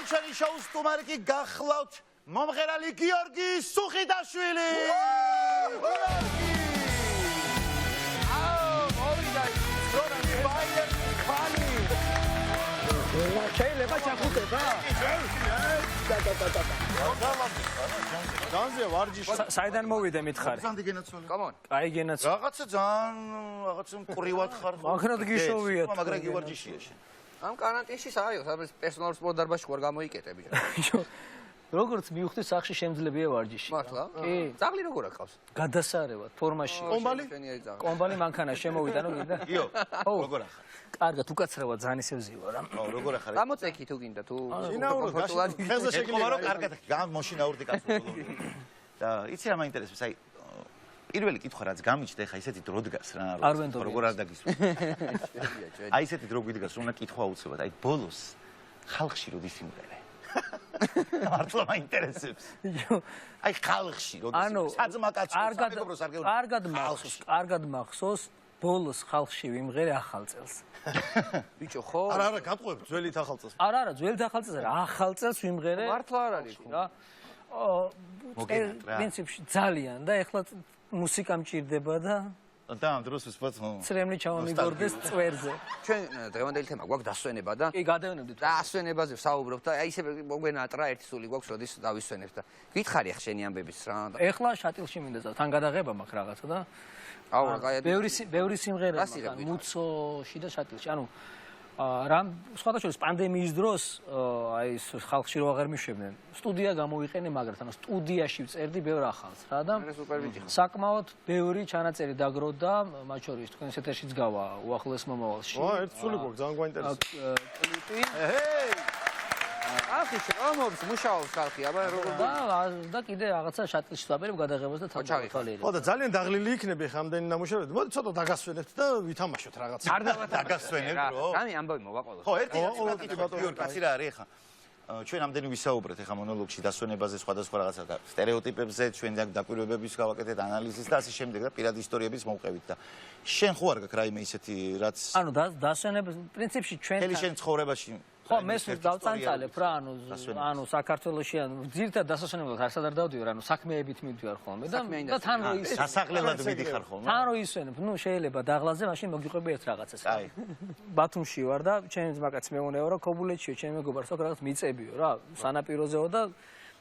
ჩვენი შოუს სტუმარი კი გახლავთ მომღერალი გიორგი სუხიდაშვილი. შეიძლება ჩახუტება? განზე ვარჯიში. საიდან მოვიდე მითხარი? სანდი გენაცვალე. Come on. აი გენაც. რაღაცა ძალიან რაღაცა მყრივად ხარ. მაგრამ გიშოვიათ. მაგრამ გივარჯიშია შენ. ამ კარანტინში საერთოდ სადაც პერსონალურ სპორტ დარბაზში ვარ გამოიკეტე ბიჭო. როგორც მივხვდი სახში შემძლებია ვარჯიში. მართლა? კი. ძაღლი როგორ აკავს? გადასარევად ფორმაში. კომბალი? კომბალი მანქანა შემოვიდა ნუ გინდა? იო. ო. როგორ ახარ? კარგად უკაცრავად ძალიან ისე ვზივარ. ო, როგორ ახარ? გამოწექი თუ გინდა თუ შინაურო ხელზე შეგიძლია რომ კარგად გამოშინაურდი კაცო. და იცი რა მაინტერესებს, აი პირველი კითხვა რაც გამიჩნდა ეხა ისეთი დრო დგას რა. როგორ არ დაგისვა. აი ისეთი დრო გვიდგას რომ უნდა კითხვა უცებად. აი ბოლოს ხალხში როდის სიმღერა. მართლა მაინტერესებს. აი ხალხში როდის საძმა კაცო სამეგობროს არ გეუბნები. კარგად მახსოვს ბოლოს ხალხში ვიმღერე ახალ წელს. ბიჭო ხო? არა, გატყუებ ძველით ახალ წელს. არა, ძველით ახალ წელს არა, ახალ წელს ვიმღერე. მართლა არ არის ხო? რა. პრინციპში ძალიან და ეხლა მუსიკა მჭირდება და და ამ დროს ვსვათ ცრემლი ჩავამიგორდეს წვერზე. ჩვენ დღევანდელი თემა გვაქვს დასვენება და კი გადავენებდით. დასვენებაზე ვსაუბრობთ და აი ისე მოგვენატრა ერთი სული გვაქვს როდის დავისვენებთ და გითხარი ახ შენი ამბების რა. ეხლა შატილში მინდა წავ, თან გადაღება მაქვს რაღაცა და აუ რა კაი. ბევრი სიმღერა მაქვს მუცოში და შატილში. ანუ რამ სხვადასხვა პანდემიის დროს აი ხალხში რო აღარ მიშვებდნენ. სტუდია გამოვიყენე, მაგრამ სტუდიაში ვწერდი ბევრ ახალს რა და საკმაოდ ბევრი ჩანაწერი დაგროვდა, მათ შორის თქვენ ეთერშიც გავა უახლოეს მომავალში. ერთი სული გვაქვს, ძალიან გვაინტერესებს. კლიპი. ახი შრომობს, მუშაობს ხალხი, აბა როგორ და კიდე რაღაცა შატილში ვაბერებ გადაღებას და თავი. ხო და ძალიან დაღლილი იქნები ხა ამდენი ნამუშევრები. მოდი ცოტა დაგასვენებთ და ვითამაშოთ რაღაცა. არ დაგასვენებ რო. გამი ამბავი მოვაყოლოთ. ხო, ერთი კაცი რა არის ხა. ჩვენ ამდენი ვისაუბრეთ ეხა მონოლოგში დასვენებაზე, სხვადასხვა რაღაცა და სტერეოტიპებზე, ჩვენ დაკვირვებების გავაკეთეთ, ანალიზის და ასე შემდეგ და პირადი ისტორიების მოვყევით და შენ ხო არ გაქვს რაიმე ისეთი რაც ანუ დასვენების პრინციპში ჩვენ მთელი შენ ცხოვრებაში ხო მე სულ დავწანწალებ რა ანუ საქართველოში ანუ ძირითადად დასასვენებლად არსად არ დავდივარ ანუ საქმეებით მივდივარ ხოლმე და თან რო ის სასახლელად მიდიხარ ხოლმე თან რო ისვენებ ნუ შეიძლება დაღლაზე მაშინ მოგიყვები ერთ რაღაცას აი ბათუმში ვარ და ჩემი ძმაკაცი მეუნეო რა ქობულეთშიო ჩემი მეგობარს აქვს რაღაც მიწებიო რა სანაპიროზეო და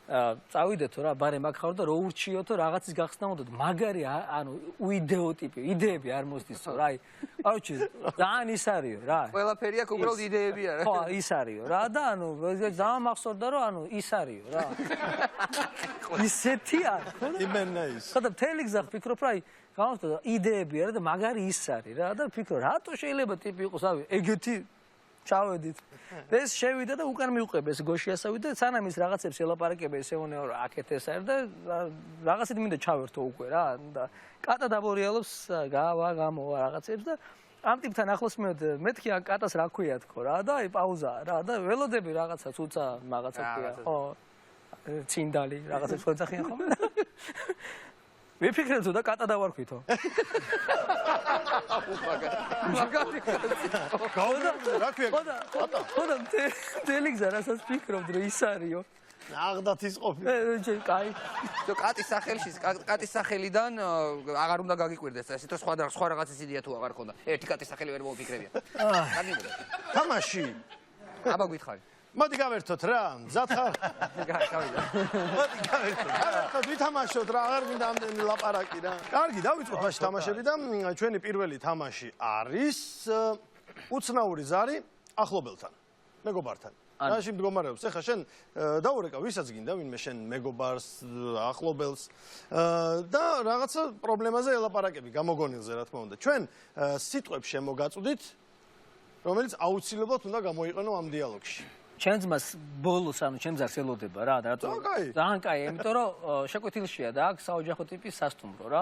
წავიდეთო რა ბარე მაგ ხარ და რო ურჩიოთო რაღაცის გახსნა უნდა მაგარი ანუ უიდეოტიპი იდეები არ მოსდისო რა აი короче ძალიან ის არისო რა ყველაფერი აქ უბრალოდ იდეებია რა ხო ის არისო რა და ანუ ძალიან მახსოვდა რომ ანუ ის არისო რა ისეთი არ ხო იმენა ის ხო და მთელი გზა ვფიქრობ რა აი გამოსდა იდეები არა და მაგარი ის არის რა და ვფიქრობ რატო შეიძლება ტიპი იყოს ავი ეგეთი ჩავედით ეს შევიდა და უკან მივყვება ეს გოშიასავიდა სანამ ის რაღაცებს ელაპარაკება ესეონეო რა აქეთ ეს არის და რაღაცით მინდა ჩავერთო უკვე რა და კატა დაბორიალობს გავა გამოვა რაღაცებს და ამ ტიპთან ახლოს მეთქი ამ კატას რა ქვია თქო რა და აი პაუზაა რა და ველოდები რაღაცა ცუცა რაღაცა ქვია ხო ცინდალი რაღაცებს ხოძახიან ხოლმე ვიფიქრე თუ და კატა დავარქვითო რა ქვია ხოდა მთელი გზა რასაც ფიქრობთ რომ ის არისო აღდათ ის ყოფილი კაი კატის სახელიდან აღარ უნდა გაგიკვირდეს ესე თუ სხვა რაღაცის იდეა თუ აღარ ქონდა ერთი კატის სახელი ვერ მოვიფიქრებია თამაში აბა გითხარი მოდი გავერთოთ რა მზად ხარ გავიდა მოდი გავერთოთ ვითამაშოთ რა აღარ მინდა ამდენი ლაპარაკი რა კარგი დავიწყოთ მაშინ თამაშები და ჩვენი პირველი თამაში არის უცნაური ზარი ახლობელთან მეგობართან რაში მდგომარეობს ეხა შენ დაურეკა ვისაც გინდა ვინმე შენ მეგობარს ახლობელს და რაღაცა პრობლემაზე ელაპარაკები გამოგონილზე რა თქმა უნდა ჩვენ სიტყვებს შემოგაწვდით რომელიც აუცილებლად უნდა გამოიყენო ამ დიალოგში ჩემ ძმას ბოლოს ანუ ჩემ ძარს ელოდება რა რატო ძალიან კაი იმიტომ რომ შეკვეთილშია და აქ საოჯახო ტიპის სასტუმრო რა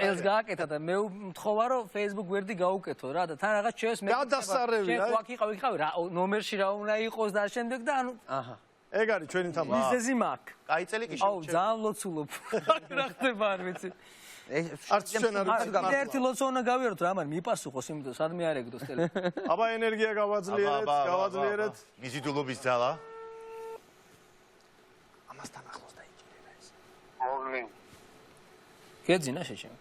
წელს გააკეთა და მე მთხოვა რომ Facebook გვერდი გაუკეთო რა და თან რაღაც ჩვენს მე გადასარევი რა შენ ვაკიყავი რა ნომერში რა უნდა იყოს და შემდეგ და ანუ აჰა ეგ არის ჩვენი თამაში მიზეზი მაქვს კაი წელი კი აუ ძალიან ლოცულობ რა ხდება არ ვიცი არც ჩვენ არ ვიცი ერთი ლოცვა უნდა გავიაროთ რა მაგრამ მიპასუხოს იმიტომ სადმე არ ეგდოს ტელე აბა ენერგია გავაძლიერეთ მიზიდულობის ძალა გეძინა შეჩემ.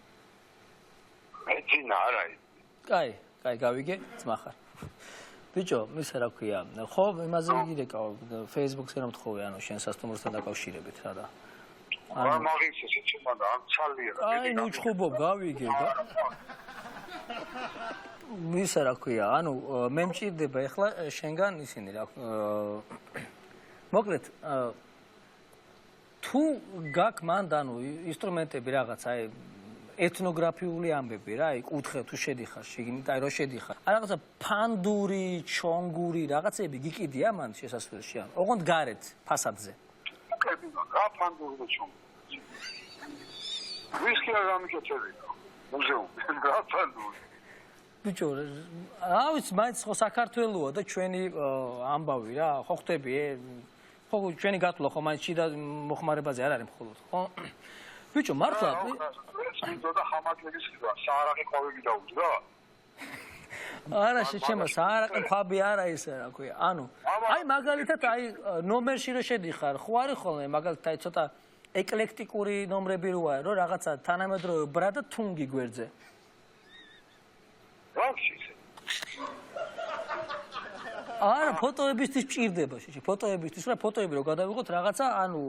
ეძინა არა. კაი, გავიგე, ძმა ხარ. ბიჭო, მისა რა ქვია, ხო იმაზე გიგეკავ Facebook-ზე რომ თხოვე, ანუ შენ სასტუმროსთან დაკავშირებით რა და. არა მაგის შეჩემა და ამ ცალია. აი, ნუ ჩხუბობ, გავიგე. მისა რა ქვია, ანუ მე მჭირდება ეხლა შენგან ისინი რა მოკლედ თუ გაკ მანდ ანუ ინსტრუმენტები რაღაც აი ეთნოგრაფიული ამბები რა აი კუთხე თუ შედიხარ შიგნით აი რო შედიხარ აი რაღაცა ფანდური ჩონგური რაღაცები გიკიდია მან შესასვლელში ან ოღონდ გარეთ ფასადზე რა ფანდური და ჩონგური ვისკი არ გამიკეთებია მუზეუმი რა ფანდური ბიჭო, რა ვიცი, მაინც ხო საქართველოა და ჩვენი ამბავი რა, ხო ხტები, ხო ჩვენი გათვლა ხო მაინც შიდა მოხმარებაზე არ არის მხოლოდ, ხო? ბიჭო, მართლა და ხამაკების ხდება, საარაყი ყვავები დაუძრა? არა, შეჩემა, საარაყი ყვავი არა ისე რა ქვია. ანუ, აი მაგალითად, აი ნომერში რო შედიხარ, ხო არის ხოლმე მაგალითად აი ცოტა ეკლექტიკური ნომრები რო არის, რომ რაღაცა თანამედროვე ბრა და თუნგი გვერდზე. არა, ფოტოებისთვის ჭირდება შეჭი, ფოტოებისთვის რა ფოტოები რო გადავიღოთ რაღაცა, ანუ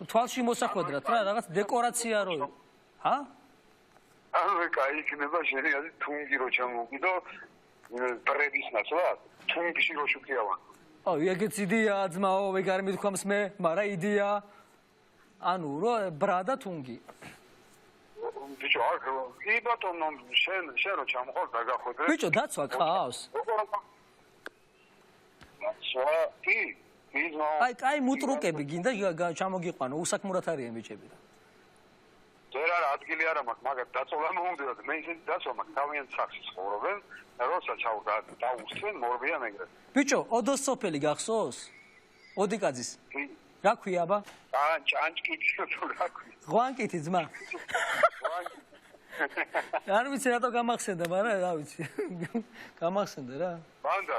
თვალში მოსახვედრად რა, რაღაც დეკორაცია რო. ჰა? ანუ კაი იქნება შენი ასე თუნგი რო ჩამოვიდო, ბრების ნაცვლა, თუნგში რო შუქიავა. ეგეც იდეაა ძმაო, ვეგარ მithქვამს მე, მაგრამ იდეა. ანუ რო ბრა და თუნგი. ბიჭო, კი ბატონო, შენ რო ჩამოხვალ დაგახვედრე. ბიჭო, დაცვა ყავს. დაცვა, კი, მიზნო. აი, მუტრუკები გინდა ჩამოგიყვანო, უსაქმურად არიან ბიჭები. ვერ არა ადგილი არა მაქვს, მაგრამ დაცვა მომდიოდა. მე ისეთი დაცვა მაქვს, თავიანთ სახში ცხოვრობენ, და როცა დაუსწრენ, მორბიან ეგრე. ბიჭო, ოდოს სოფელი გახსოვს? ოდიკაძის. კი. რა ქვია აბა? ჭანჭკიტი თუ რა ქვია? ღვანკიტი ძმა. არ ვიცი რატო გამახსენდა, მაგრამ რა ვიცი. გამახსენდა რა. ბანდა,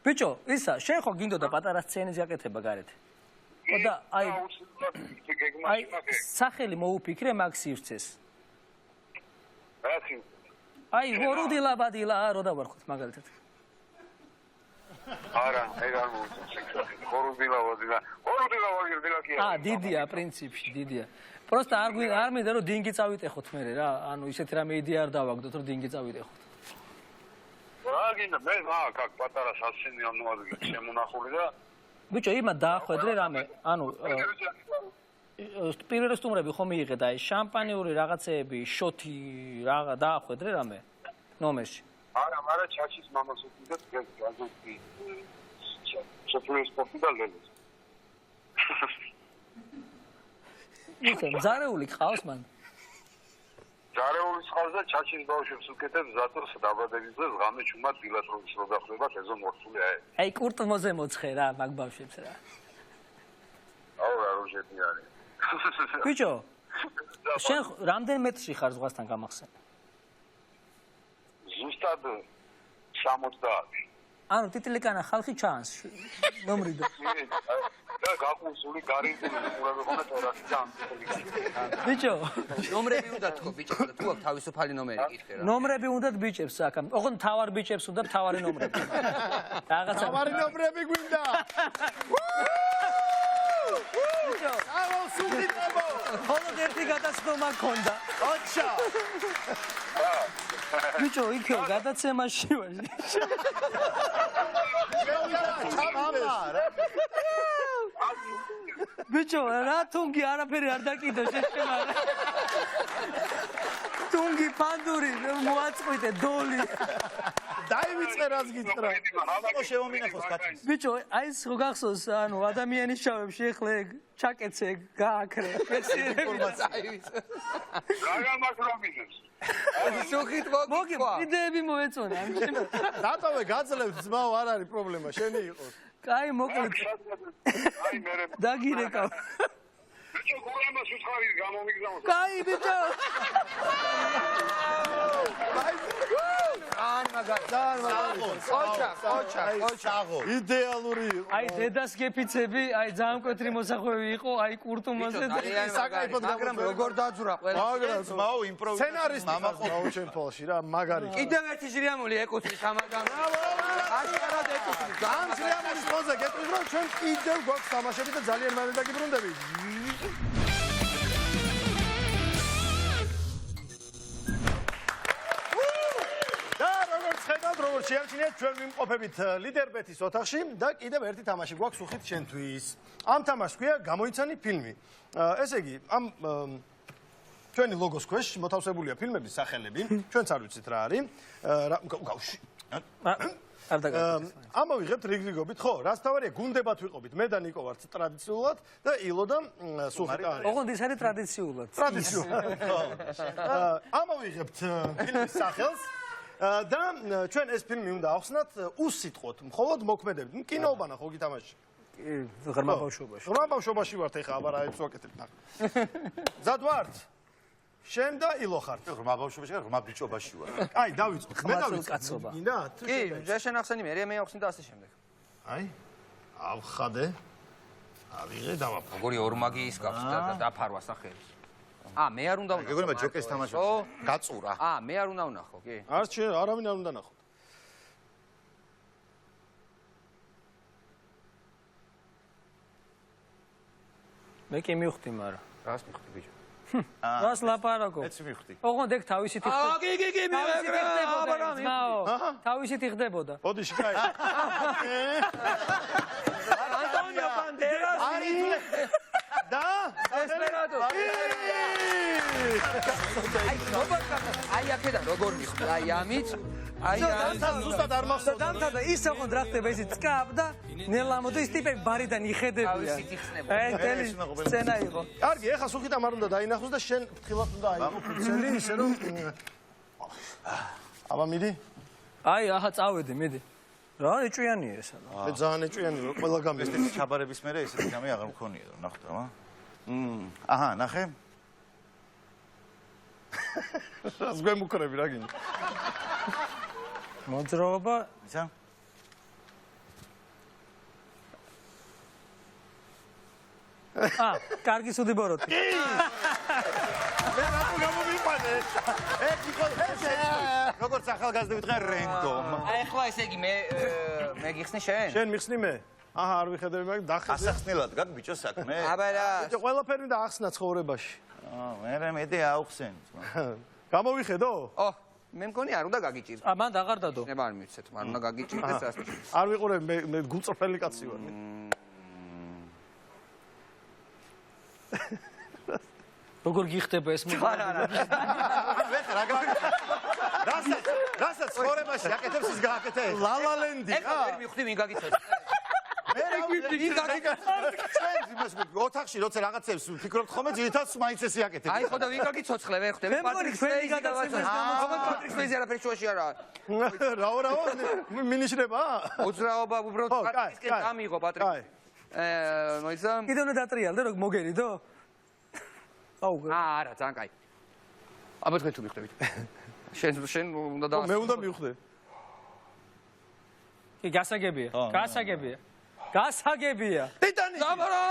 ბიჭო, ისა, შენ ხო გინდოდა პატარა სცენის გაკეთება გარეთ? ხო და აი სახელი მოუფიქრე მაგ სივრცეს. რა სი? აი, ვორუდილა ბადილა რო დავარქოთ მაგალითად. არა, ეგ არ მოუწევს. ხორუდილა კი. დიდია პრინციპში, დიდია. პროსტა არ მინდა რომ დინგი წავიტეხოთ მე რა, ანუ ისეთი რამე იდეა არ დავაგდოთ რომ დინგი წავიტეხოთ. რა გინდა მე მაგ პატარა სასცენო ამოადგილე შემონახული და ბიჭო, იმა დაახვედრე რამე, ანუ პირველ სტუმრები ხომ მიიღეთ აი შამპანიური რაღაცეები, შოთი რაღა დაახვედრე რამე ნომერში. არა, მაგრამ ჩაჩის მამას უწევს გაზეთი. სოფლის სპორტი და ლელოს. იცი, ზარეული ყავს მან. ზარეული ყავს და ჩაჩის ბავშვებს უკეთებს ზატოს დაბადების დღეს ღამე ჩუმად დილატროვის რო გახდება ეზო მორთული აი. აი კურტმოზე მოცხე რა მაგ ბავშვებს რა. აუ რა როჟეთი არის. ბიჭო, შენ რამდენ მეტრში ხარ ზღვასთან გამახსენ? ზუსტად 70. ანუ ტიტლიკანა ხალხი ჩანს ნომრიდან. და გაკუსული გარინტული უყურებონა თორასთან. ბიჭო, ნომრები უნდა თქო ბიჭო და თუ აქ თავისუფალი ნომერი კითხე რა. ნომრები უნდა ბიჭებს აქ. ოღონდ თავარ ბიჭებს უნდა თავარი ნომრები. რაღაცა თავარი ნომრები გვინდა. ბიჭო, აუ სულიტებო. ხოლოდ ერთი გადაცემა მქონდა. ოჩა. ბიჭო, იქე გადაცემაში ვარ. ბიჭო, რა თუნგი არაფერი არ დაკიდო შეშემა. თუნგი ფანდური მოაწყვიტე დოლი. დაივიწყე რას გიწყრა. ხო შემომინახოს კაცი. ბიჭო, აი ეს რო გახსოვს, ანუ ადამიანის შავებში ეხლა ჩაკეცე გააქრე. წაივიწყე. რა გამაკრობინებს? სუხით მოგი, იდეები მოეწონა ამ შემო. დატოვე გაძლევთ ძმაო, არ არის პრობლემა, შენი იყოს. კაი, მოკლედ. აი მე დაგირეკავ. ბიჭო, გულამას უცხარი გამომიგზავნო. კაი, ბიჭო. აი ძალიან მაგარი. ყოჩა. იდეალური იყო. აი დედას გეფიცები, აი ძალიან მკვეთრი მოსახვევი იყო, აი კურტუმაზე და მაგრამ როგორ დაძვრა ყველა. მაო იმპროვიზაცია. სცენარისტი მაო ჩემ თვალში რა, მაგარი. კიდევ ერთი ჟრიამული ეკუთვნის ამაგამ. აშკარად ეკუთვნის. ამ ჟრიამულის მოზე გეტყვით რომ ჩვენ კიდევ გვაქვს თამაშები და ძალიან მალე დაგიბრუნდები. როგორც შეამჩნიეთ ჩვენ ვიმყოფებით ლიდერბეთის ოთახში და კიდევ ერთი თამაში გვაქვს უხით ჩვენთვის. ამ თამაშს ქვია გამოიცანი ფილმი. ესე იგი, ამ ჩვენი ლოგოს ქვეშ მოთავსებულია ფილმების სახელები. ჩვენც არ ვიცით რა არის. გავში. არ დაგაკეთე. ამოვიღებთ რიგრიგობით, ხო? რაც თავარია, გუნდებად ვიყობით. მე და ნიკო ვართ ტრადიციულად და ილო და სუხით არის. ოღონდ ის არის ტრადიციულად. ტრადიციულად. ამოვიღებთ ფილმის სახელს. და ჩვენ ეს ფილმი უნდა ავხსნათ უსიტყვოდ, მხოლოდ მოქმედებით. კინოუბანა ხო გითამაში? ღრმა ბავშვობაში. ღრმა ბავშვობაში ვართ ეხა, აბა რა ეს ვაკეთებ. ზად ვართ? შენ და ილო ხართ. ღრმა ბავშვობაში და ღრმა ბიჭობაში ვარ. აი, დავიწყოთ. მე დავიწყოთ. კაცობა. გინდა? კი, ჯაშენ ახსენი მე ავხსნი და ასე შემდეგ. აი, ავხადე. ავიღე დავაფ. როგორი ორმაგიის გავს და დაფარვა სახელს. მე არ უნდა ვნახო. გეგონება ჯოკერს თამაშობს. გაწურა. მე არ უნდა ვნახო, კი. არც შენ არავინ არ უნდა ნახოთ. მე კი მივხვდი, მაგრამ რას მიხდი ბიჭო? რას ლაპარაკობ? მეც მივხვდი. ოღონდ ეგ თავისით იხდებოდა. კი, თავისით იხდებოდა. ოდიში, კაი. ანტონიო ბანდერასი. და ესპერადო. აი აქედან როგორ მიხდი? აი ამით. აი ზუსტად არ მახსოვს. დამთავრდა ის ოღონდ რა ხდება ისი წკაპ და ნელამო და ის ტიპები ბარიდან იხედებიან. თავისით იხსნება. ტელი სცენა იყო. კარგი, ეხა სუხით ამ არ უნდა დაინახოს და შენ ფრთხილად უნდა აიღო ფურცელი, ისე რომ აბა მიდი. აი, აჰა წავედი, მიდი. რა ეჭვიანია ეს? მე ძალიან ეჭვიანი ვარ, ყველა გამი. ეს ჩაბარების მერე ესეთი გამი აღარ მქონია, ნახოთ რა. აჰა, ნახე. რას გვემუქრები რა გინდა? მოძრაობა ისა? კარგი სუდი ბოროტი. მე რატო გამომიყვანე? ეგ იყო როგორც ახალგაზრდა ვიტყვი რენდომ. აი ახლა ესე იგი მე გიხსნი შენ? შენ მიხსნი მე? აჰა, არ ვიხედები მაგ დახეს. ასახსნელად გაკ ბიჭო საქმე. აბა რა. ბიჭო, ყველაფერი და ახსნა ცხოვრებაში. მე მეტი აუხსენ. გამოვიხედო? მე მგონი არ უნდა გაგიჭირდეს. მან აღარ დადო. ნება არ მივცეთ, მაგრამ უნდა გაგიჭირდეს ასე. არ ვიყურებ, მე გულწრფელი კაცი ვარ. როგორ გიხდება ეს მოგა? არა. ვეხა რა გაკეთე? რასაც ცხოვრებაში აკეთებს ის გააკეთე. ლალალენდი ეხლა ვერ მივხვდი ვინ გაგიცოცხლე. მე ვინ გაკეთე? ჩვენ იმას ოთახში როცა რაღაცებს ვფიქრობთ ხოლმე ძირითადად მაინც ესე აკეთებ. აი ხო და ვინ გაგიცოცხლე ვერ ხვდები. მე მგონი ჩვენი გადაცემის პატრიკ სპეიზი არაფერი შუაში არა. რაო, მინიშნება? მოძრაობა უბრალოდ პატრიკისკენ გამიღო პატრიკ. მოიცა? კიდე უნდა დატრიალდე რომ მოგერიდო? აუ. არა, ძალიან კაი. აბა თქვენ თუ მიხდებით. შენ უნდა და მე უნდა მივხვდე. კი, გასაგებია. გასაგებია. გასაგებია. ტიტანი. დაბარა.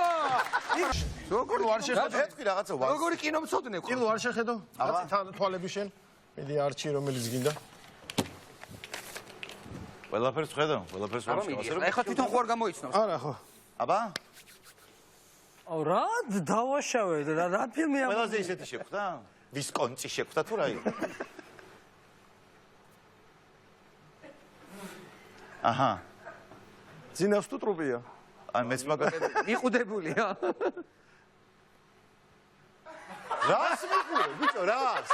როგორ არ შეხედო? ეთქვი რაღაცა ვარ. როგორი კინო მწოდნე ხო? კილო არ შეხედო? რაღაც თვალები შენ. მიდი არჩი რომელიც გინდა. ყველაფერს ხედავ, ყველაფერს აბა მიდი. ეხლა თვითონ ხო არ გამოიცნობს. არა ხო. აბა? აუ რა დავაშავე რა ფილმია? ყველაზე ისეთი შეხვდა? ვისკონცი შეხვდა თუ რა იყო? აჰა. ძინავს თუ ტრუპია? აი მეც მაგათ იყუდებულია. რას მიყურე, ბიჭო, რას?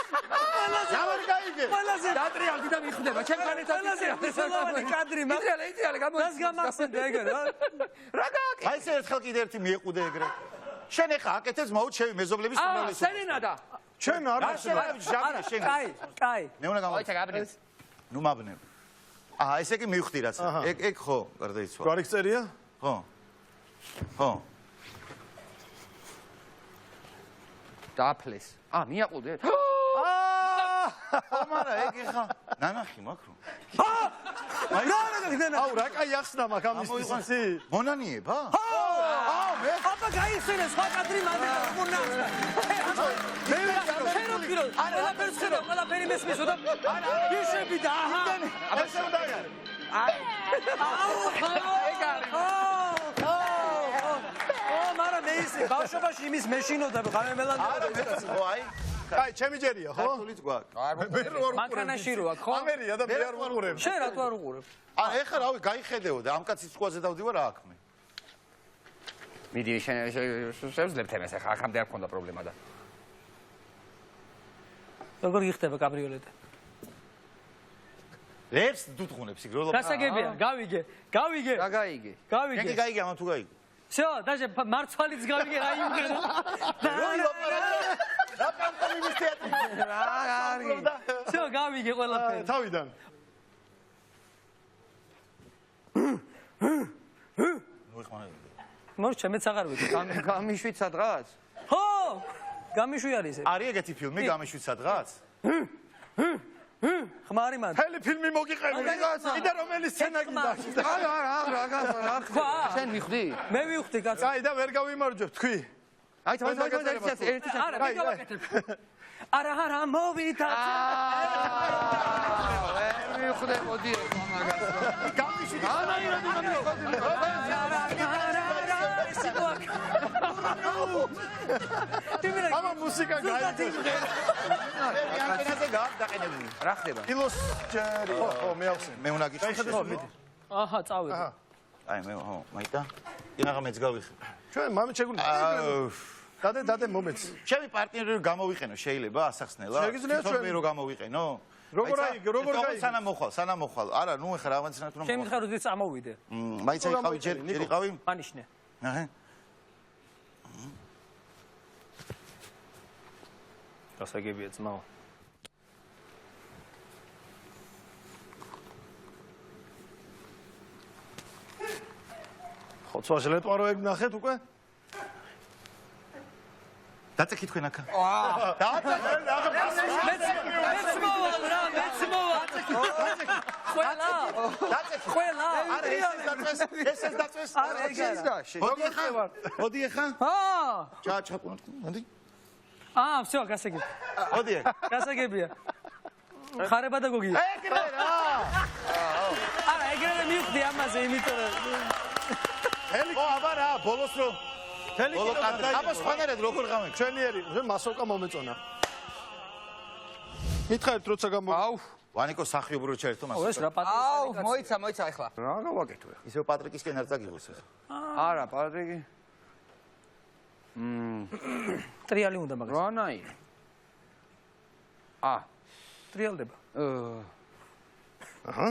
ямар გაიგე? ყველაზე დატრიალდი და მიხდება. ჩემთან ერთად მნიშვნელოვანი კადრი მაგ იდეალი რას გამახსენდა ეგრე რა? რა გააკეთე? აი ესე ერთხელ კიდე ერთი მიეყუდე ეგრე. შენ ახლა აკეთებს მოუწ შევი მეზობლების უმრავლესობას. სერენადა. ჩვენ არ რა შენ ჟამია შენ. კაი. მე უნდა აი ჩაგაბნე. ნუ მაბნებ. აჰა, ესე კი მივხვდი რაც. ეგ ხო, გარდაიცვალა. გვარი წერია? ხო. ხო. დააფლეს. მიაყუდე. ხო, მაგრამ ეგ ხა ნანახი მაქვს რომ. აუ რა კაი ახსნა მაქვს ამისთვის ისი. მონანიება? მე აბა გაიხსენე სხვა კადრი მანდ მონახა. ყველაფერი მესმის და ისები და აჰა. აბა ესე უნდა არის. მარა მე ისე ბავშვობაში იმის მეშინოდა გამემელანდა. აი აი, ჩემი ჯერია, ხო? ქართულიც გვაქვს. მე რო არ უყურებ. მანქანაში რო აქ, ხო? ამერია და მე არ უყურებ. შენ რატო არ უყურებ? ეხლა რავი, გაიხედეო და ამ კაცის სკოლაზე დავდივარ რა აქვს მე. მიდი შენ შევძლებთ εμეს ახლა აქამდე არ ქონდა პრობლემა და. როგორ გიხდება კაბრიოლეტა? ლებს დუდღუნებს იგ რო. გასაგებია, გავიგე. რა გაიგე? კი გაიგე ამა თუ გაიგე. всё, даже მარცვალიც გავიგე რა იმღერა. რა პანტომიმის თეატრი. всё, გავიგე ყველაფერი. თავიდან. მორჩა მეც აღარ ვიგე. გამიშვით სადღაც? ხო! გამიშვი არის ეს. არის ეგეთი ფილმი გამიშვით სადღაც? ხმარი მან. მთელი ფილმი მოგიყევი. კიდე რომელი სცენა გინდა? რა შენ მიხვდი? მე ვიხდი კაცო. აი და ვერ გავიმარჯვებ თქვი. აი ერთი არა, მე გავაკეთებ. არა, მოვიტაცე. მიხვდე მოდი მაგას. გამიშვით. ამა მუსიკა გაიგე. ანტენაზე გააყენებული. რა ხდება? კილოს ჯერი. ხო, მე ავხსენ. მე უნდა გიჩვენო. აჰა, წავედი. აი მე ხო, მაიტა. ინაღა მეც გავიხე. ჩვენ მამით შეგვიძლია. დადე მომეც. ჩემი პარტნიორი რომ გამოვიყენო შეიძლება ასახსნელა? შეგიძლია ჩვენ მე რომ გამოვიყენო? როგორ გაიგე? სანამ მოხვალ. არა, ნუ ეხლა რაღაცნაირად რომ. ჩემი ხარ უძიც ამოვიდე. მაიცა იყავი ჯერი იყავი? მანიშნე. აჰა. გასაგებია ძმაო. ხო, ცოტა ლეტვაროები ნახეთ უკვე? დაწეკი თქვენ აქა. მეც მოვალ რა, მეც მოვალ. ყველა. ყველა. არა, ესეც დაწეს. არა, ეს გაში. მოდი ახლა. ჩაყუნოთ. მოდი. всё, გასაგებია. მოდი. გასაგებია. ხარება და გოგია. ეგრე რა. არა, ეგრევე მივხვდი ამაზე, იმიტომ რომ ო, აბა რა, ბოლოს რო თელი კინო გადაიღო. აბა სხვანაირად როგორ გამეკ? ჩვენიერი, მასოკა მომეწონა. მითხარით როცა გამო. აუ, ვანიკო მსახიობრო ჩაერთო მას. ეს რა აუ, პატრიკი. მოიცა ახლა. რა გავაკეთო? ისევ პატრიკისკენ არ წაგიღოს ეს. არა, პატრიკი. ტრიალი უნდა მაგას. რანაი? ტრიალდება. აჰა.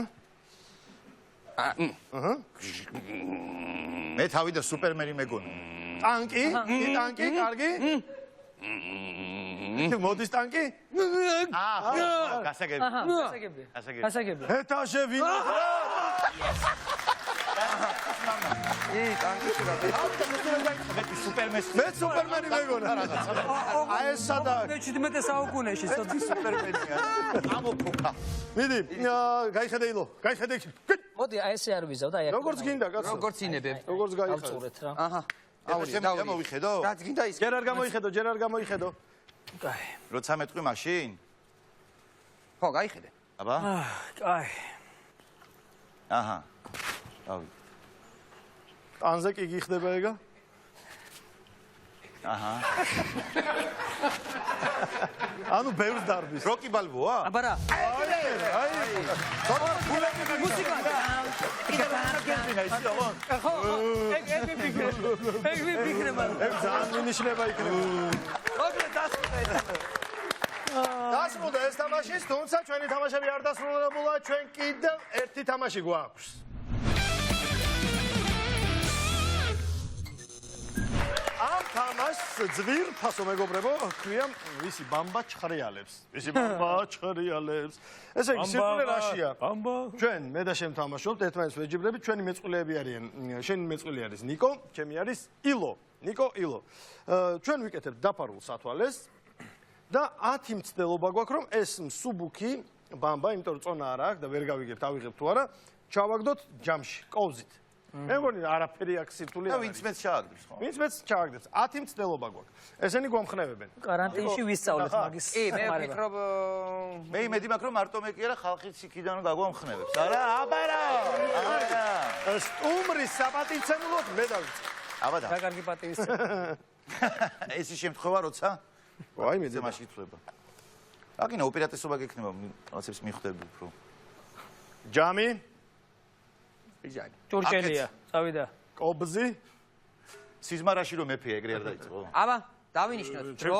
მე თავი და სუპერმენი მეგონა. ტანკი? ტანკი, კარგი? მოდის ტანკი? გასაგები. გასაგებია. გასაგები. გასაგებია. ეთაჟე ვინოხრა. ტანკი რა. მე სუპერმენი. მე სუპერმენი მეგონა. აი ეს სადა 17 საუკუნეში სუპერმენია. ამოფუქა. მიდი, გაიხედე ილო. გაიხედე. მოდი, აი ესე არ ვიზავ და აი როგორც გინდა, კაცო. როგორც ინებებ. როგორც გაიხედე. ავწურეთ რა. აჰა. აუ, მოვიხედო? რაც გინდა ის. ჯერ არ გამოიხედო, ჯერ არ გამოიხედო. კაი. როცა მეტყვი მაშინ? ხო, გაიხედე. აბა? კაი. აჰა. ავი. ტანზე კი გიხდება ეგა? აჰა. ანუ ბევრს დარბის. როკი ბალბოა? აბა რა. აი. მუსიკა. ხო, ეგ ვიფიქრე მაგრამ. ეგ ძალიან მინიშნება იქნება. მოკლედ დასრულდა. დასრულდა ეს თამაში, თუმცა ჩვენი თამაშები არ დასრულებულა, ჩვენ კიდევ ერთი თამაში გვაქვს. ამ თამაშს ძვირფასო მეგობრებო, ქვია ვისი ბამბა ჩხრიალებს. ვისი ბამბა ჩხრიალებს. ესე იგი, სიყვარული რაშია? ბამბა. ჩვენ მე და შენ თამაშობთ, ერთმანეთს ვეჯიბრებით, ჩვენი მეწყვილეები არიან. შენი მეწყვილი არის ნიკო, ჩემი არის ილო. ნიკო, ილო. ჩვენ ვიკეთებთ დაფარულ სათვალეს და 10 მცდელობა გვაქვს, რომ ეს მსუბუქი ბამბა, იმიტომ რომ წონა არ აქვს და ვერ გავიგებთ, ავიღებთ თუ არა, ჩავაგდოთ ჯამში, კოვზით. მე მგონი არაფერი აქ სირთულე და არ ვინც არის. მეც ჩააგდებს ხო? ვინც მეც ჩავაგდებს. 10 მცდელობა გვაქვს. ესენი გვამხნევებენ. კარანტინში ვისწავლეთ მაგის. კი, მე ვფიქრობ მე იმედი მაქვს რომ მარტო მე კი არა ხალხიც იქიდან გაგვამხნევებს. არა, აბარა! აბარა! სტუმრის საპატივცემულოდ მე დავიწყე. აბა და. რა კარგი პატივის. ეს ის შემთხვევა როცა ვაი მე ზემაში იწובה. აკინა უპირატესობა გექნება რაღაცებს მიხვდები უფრო. ჯამი, ბიჯანი. ჭურჭელია, წავიდა. კობზი, სიზმარაში რომ მეფე ეგრე არ დაიწყო. აბა, დავინიშნოთ. დრო.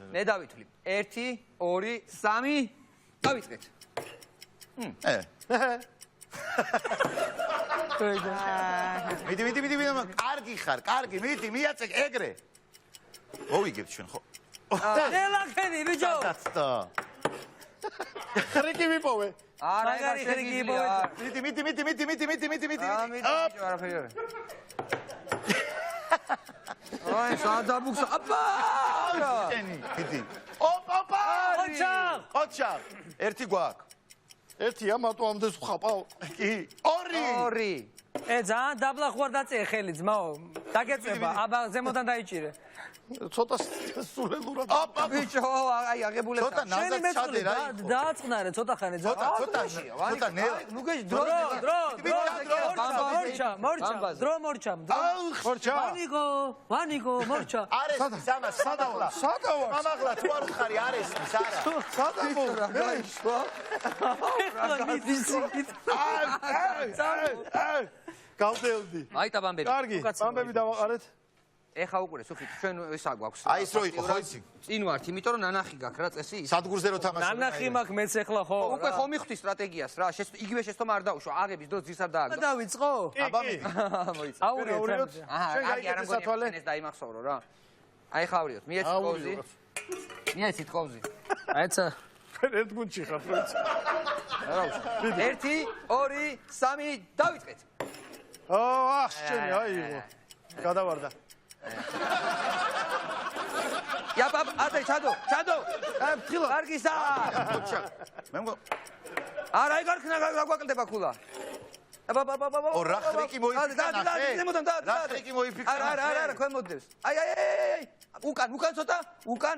მე დავითვლი. 1, 2, 3. დავიწყეთ. მიდი, კარგი ხარ, კარგი, მიდი, მიაწეკ ეგრე. მოვიგებთ ჩვენ ხო? ნელახენი ბიჭო. დაცდა. ხრიკი მიპოვე. არა, მაგარი ხრიკი იპოვეთ. მიდი. ბიჭო, არაფერი არა. აი, სადაბუქს. აბა! მიდი. ოპა! ყოჩა. ერთი გვაქვს. ერთია, მარტო ამდენს ვხაპავ. კი. ორი. 2. ძალიან დაბლა ხوار დაწე ხელი ძმაო. დაგეწება, აბა ზემოდან დაიჭირე. ცოტა სულელურად. ოპა! ბიჭო, აი, აგებულებს. ცოტა ნაზად ჩადე რა. დააწყნარე ცოტა ხანი. ცოტა ნელა. ნუ გეჟ დრო. მორჩა. ხორჩა. ვანიკო, მორჩა. არის სამას სადავლა. ამაღლა თუ არ ხარი არის არა. სადამო. გავდევდი. აი ტაბამბები. კარგი, ბამბები დავაყარეთ. ეხა უკვე სუფით ჩვენ ესა გვაქვს. აი ეს რო იყო ხო იცი? წინ ვართ, იმიტომ რომ ნანახი გაქვს რა წესი ის. სადგურზე რო თამაშობ. ნანახი მაქვს მეც ახლა ხო. უკვე ხომ მიხდი სტრატეგიას რა. იგივე შეცდომა არ დაუშვა. აღების დროს ძირს არ დააგდო. დავიწყო? აბა მიდი. მოიცა. აურიოთ. აჰა, შენ კარგი არ გაიგეთ სათვალე? მგონია ეს დაიმახსოვრო რა. აი ხა ავრიოთ. მიეცით ყოვზი. მიეცით ყოვზი. აიცა. ერთ გუნდში ხარ პრინც. რა უშ. 1, 2, 3 დავიწყეთ. აჰ, შენი აიღო. გადავარდა. იაპაპ, ატე ჩადო. ფთხილა. კარგისა. მე მგონი არა, ეგ არ ქნა გაგვაკლდება ქულა. აბა. ო რა ხრიკი მოიფიქრა ნახე? რა ხრიკი მოიფიქრა? არა, ქვენ მოდდებს. აი. უკან ცოტა. უკან.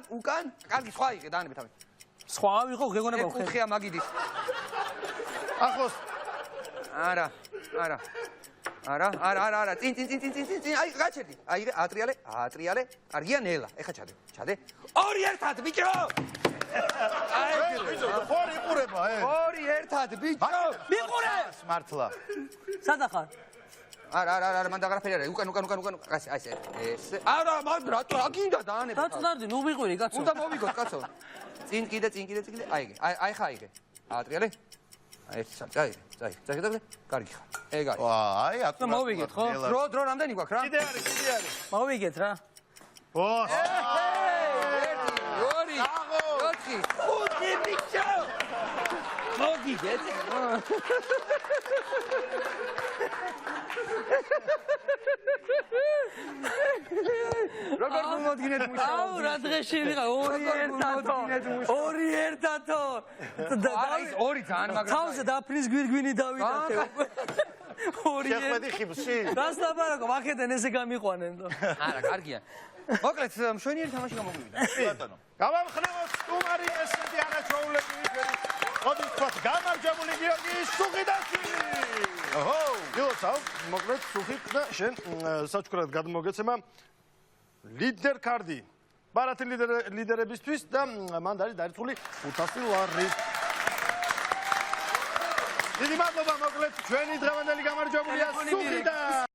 კარგი, სხვა იღე დაანები თავი. სხვა ვიყო გეგონება ხო? კუთხეა მაგიდის. ახლოს. არა. წინ. აი, გაჩერდი. აი, ატრიალე. კარგია ნელა. ეხა ჩადე. ორი ერთად, ბიჭო. აი, ხორი ყურება, ორი ერთად, ბიჭო. მიყურე. მართლა. სადა ხარ? არა, მან დაგრაფერი არა. უკან. აი, ეს. არა, მაგ რატო აგინდა დაანები. დაწნარდი, ნუ მიყვირი კაცო. უნდა მოვიგოთ, კაცო. წინ კიდე. აი, ხა იგე. ატრიალე. აი, წაი. კარგი ხარ. ეგ არის. აი აკურატ. მოვიგეთ ხო? დრო რამდენი გვაქვს რა? კიდე არის. მოვიგეთ რა. ბოს. 1, 2, 4, 5 ბიჭო. მოგიგეთ. როგორ მომოდგინეთ მუშაობა? აუ რა დღეში ვიღა ორი ერთათო. არა, ის ორი ძალიან მაგრა. თავზე დაფრის გვირგვინი დავიდათ. ორი შეხვედი ხიბში. რას ლაპარაკო, ვახედენ ესე გამიყვანენ. არა, კარგია. მოკლედ, მშვენიერი თამაში გამოგვივიდა. ბატონო. გავამხნევოთ სტუმარი ესეთი ანაჩვეულებრივი ფერი. მოდი ვთქვათ, გამარჯვებული გიორგი სუხიდაშვილი. ოჰო, გილოცავ, მოკლედ სუხით და შენ საჩუქრად გადმოგეცემა ლიდერ კარდი. ბარათი ლიდერებისთვის და მან არის დარიცხული 500 ლარი. დიდი მადლობა, მოკლედ ჩვენი დღევანდელი გამარჯვებულია სუხიდა.